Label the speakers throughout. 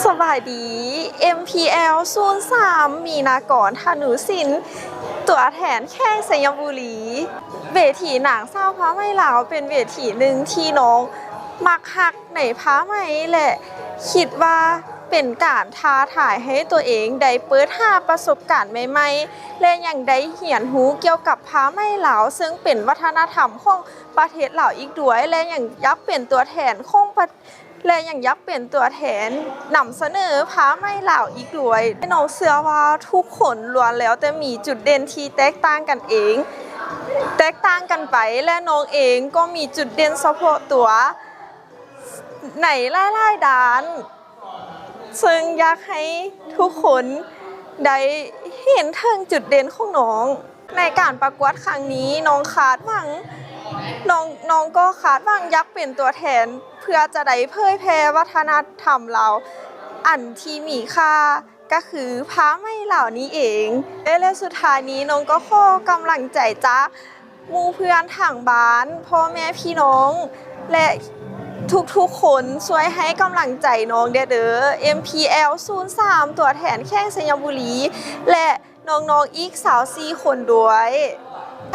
Speaker 1: สบายดี MPL 03มีนากรธนุสินตัวแทนแข้งสยามบุรีเวทีหนังเศร้าพระไม่ลาวเป็นเวทีหนึ่งที่น้องมักฮักในพระไม่และคิดว่าเป็นการท้าทายให้ตัวเองได้เปิดหาประสบการณ์ใหม่ๆและยังได้เรียนรู้เกี่ยวกับพระไม่ลาวซึ่งเป็นวัฒนธรรมของประเทศลาวอีกด้วยและยังยักเป็นตัวแทนของและยังยักเป็นตัวแทนนำเสนอพระไม่ลาวอีกด้วยน้องเชื่อว่าทุกคนล้วนแล้วแต่มีจุดเด่นที่แตกต่างกันเองแตกต่างกันไปและน้องเองก็มีจุดเด่นเฉพาะตัวในหลายๆด้านซึ่งอยากให้ทุกคนได้เห็นถึงจุดเด่นของน้องในการประกวดครั้งนี้น้องคาดหวังน้องก็คาดหวังอยากเป็นตัวแทนเพื่อจะได้เผยแพร่วัฒนธรรมเราอันที่มีค่าก็คือพระไม่เหล่านี้เองและสุดท้ายนี้น้องก็ขอกำลังใจจากหมู่เพื่อนทางบ้านพ่อแม่พี่น้องและทุกๆคนช่วยให้กำลังใจน้องเด้อ MPL 03ตัวแทนแข้งสยามบุรีและน้องๆอีก24คนด้วย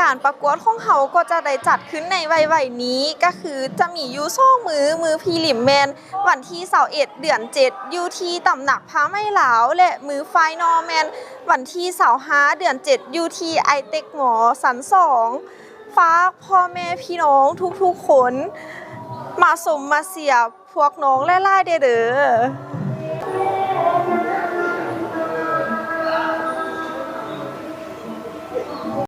Speaker 1: การประกวดของเขาก็จะได้จัดขึ้นในวัยนี้ก็คือจะมีอยู่2มือพรีลิมแมนวันที่21เดือน7อยู่ที่ตำหนักพระไม่ลาวและมือไฟนอลแมนวันที่25เดือน7อยู่ที่ไอเต็กหมอสัน2ฝากพ่อแม่พี่น้องทุกๆคนมาสมมาเสียพวกน้องหลายๆเด้อ